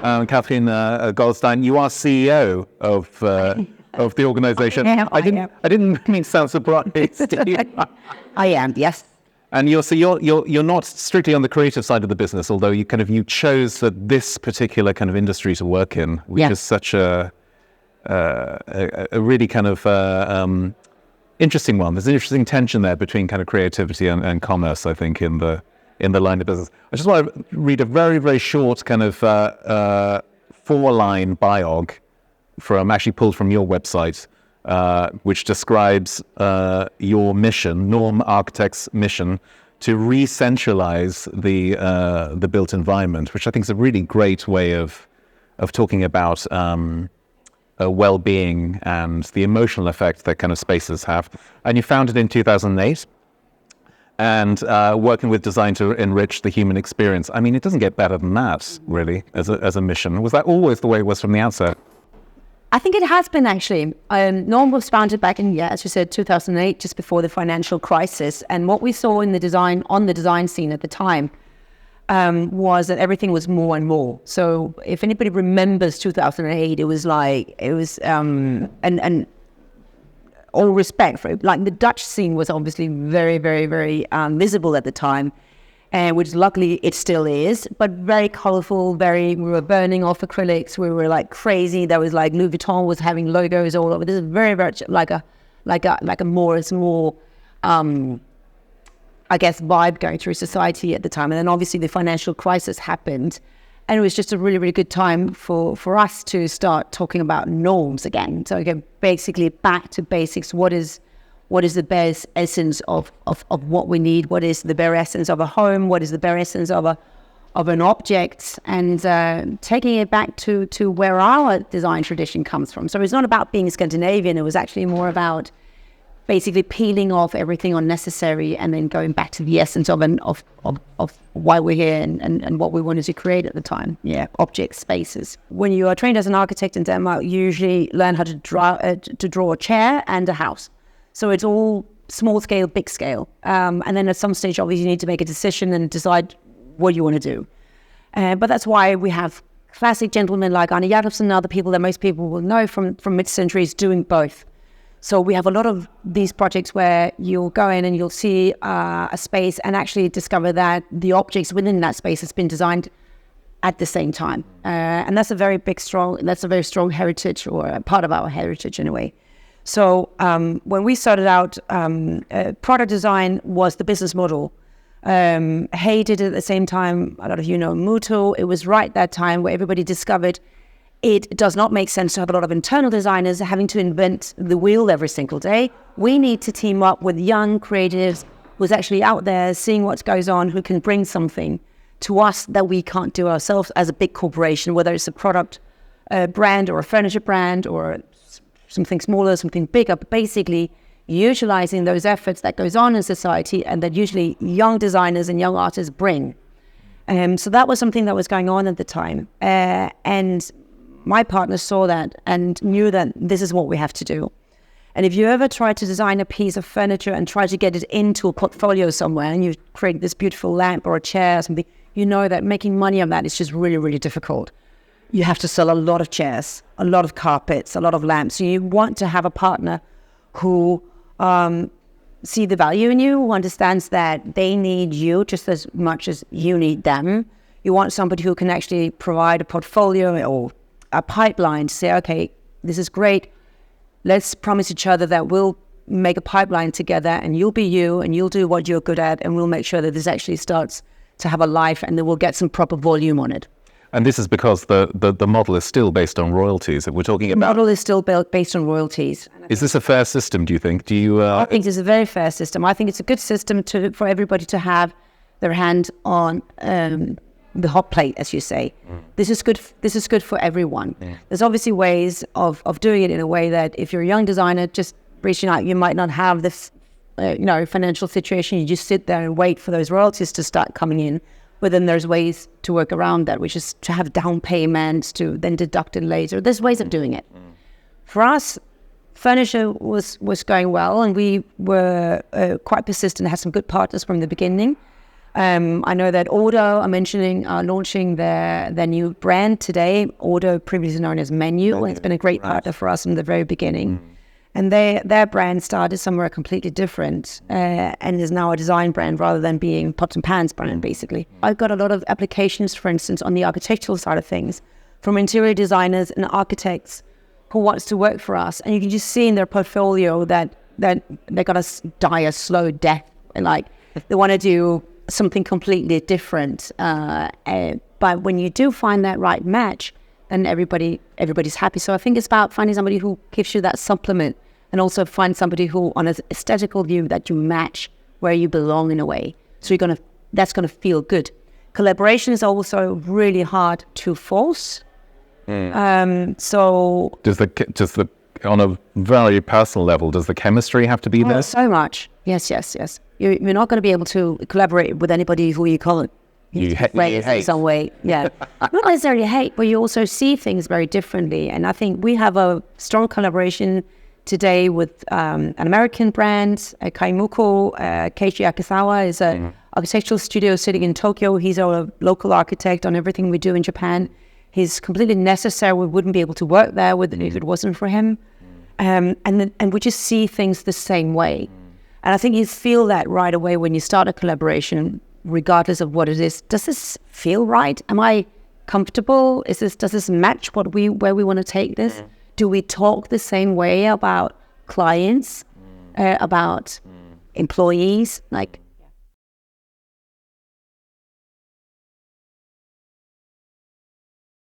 Katrine Goldstein, you are CEO of the organisation. I didn't mean to sound surprised. I am, yes. And you're not strictly on the creative side of the business, although you chose this particular kind of industry to work in, which is such a really kind of interesting one. There's an interesting tension there between kind of creativity and commerce, I think, in the line of business. I just want to read a very, very short kind of 4-line biog actually pulled from your website, which describes your mission, Norm Architects' mission, to re-centralize the built environment, which I think is a really great way of talking about well-being and the emotional effect that kind of spaces have. And you founded in 2008, and working with design to enrich the human experience. I mean, it doesn't get better than that, really, as a mission. Was that always the way it was from the outset? I think it has been, actually. Norm was founded back in, as you said, 2008, just before the financial crisis. And what we saw on the design scene at the time was that everything was more and more. So if anybody remembers 2008, and all respect for it, like the Dutch scene was obviously very, very, very visible at the time, which luckily it still is, but very colorful. We were burning off acrylics. We were like crazy. There was like Louis Vuitton was having logos all over. This is very, very like a more I guess vibe going through society at the time. And then obviously the financial crisis happened, and it was just a really, really good time for us to start talking about norms again. So again, basically back to basics. What is the bare essence of what we need? What is the bare essence of a home? What is the bare essence of an object? And taking it back to where our design tradition comes from. So it's not about being Scandinavian. It was actually more about basically peeling off everything unnecessary and then going back to the essence of why we're here and what we wanted to create at the time. Yeah, object spaces. When you are trained as an architect in Denmark, you usually learn how to draw a chair and a house. So it's all small scale, big scale. And then at some stage, obviously, you need to make a decision and decide what you want to do. But that's why we have classic gentlemen like Arne Jacobsen and other people that most people will know from mid-centuries doing both. So we have a lot of these projects where you'll go in and you'll see a space and actually discover that the objects within that space has been designed at the same time. And that's a very strong heritage, or a part of our heritage anyway. So when we started out, product design was the business model. Hay did it at the same time. A lot of you know Muto. It was right that time where everybody discovered it does not make sense to have a lot of internal designers having to invent the wheel every single day. We need to team up with young creatives who's actually out there seeing what goes on, who can bring something to us that we can't do ourselves as a big corporation, whether it's a product brand or a furniture brand or something smaller, something bigger, but basically utilizing those efforts that goes on in society and that usually young designers and young artists bring. So that was something that was going on at the time. And my partner saw that and knew that this is what we have to do. And if you ever try to design a piece of furniture and try to get it into a portfolio somewhere and you create this beautiful lamp or a chair or something, you know that making money on that is just really, really difficult. You have to sell a lot of chairs, a lot of carpets, a lot of lamps. So you want to have a partner who see the value in you, who understands that they need you just as much as you need them. You want somebody who can actually provide a portfolio or a pipeline to say, okay, this is great. Let's promise each other that we'll make a pipeline together and you'll be you and you'll do what you're good at and we'll make sure that this actually starts to have a life and then we'll get some proper volume on it. And this is because the model is still based on royalties that we're talking about. The model is still based on royalties. Is this a fair system, do you think? I think it's a very fair system. I think it's a good system for everybody to have their hand on the hot plate, as you say. This is good for everyone. There's obviously ways of doing it in a way that if you're a young designer just reaching out, you might not have this financial situation. You just sit there and wait for those royalties to start coming in. But then there's ways to work around that, which is to have down payments, to then deduct it later. There's ways of doing it. For us, furniture was going well, and we were quite persistent, had some good partners from the beginning. I know that Ordo are launching their new brand today. Ordo, previously known as Menu, and it's been a great partner for us from the very beginning. And their brand started somewhere completely different and is now a design brand rather than being pots and pans brand, basically. I've got a lot of applications, for instance, on the architectural side of things, from interior designers and architects who wants to work for us. And you can just see in their portfolio that they're going to die a slow death. And like they want to do something completely different. But when you do find that right match, then everybody's happy. So I think it's about finding somebody who gives you that supplement, and also find somebody who, on an aesthetical view, that you match where you belong in a way. So that's gonna feel good. Collaboration is also really hard to force. So does the on a very personal level, does the chemistry have to be there? So much. Yes. You're not going to be able to collaborate with anybody who you call it. You hate in some way, yeah. Not necessarily hate, but you also see things very differently. And I think we have a strong collaboration today with an American brand, Kaimuko. Keiji Akisawa is an architectural studio sitting in Tokyo. He's our local architect on everything we do in Japan. He's completely necessary. We wouldn't be able to work there if it wasn't for him. And we just see things the same way. And I think you feel that right away when you start a collaboration, regardless of what it is. Does this feel right? Am I comfortable? Does this match where we want to take this? Do we talk the same way about clients, about employees? Like,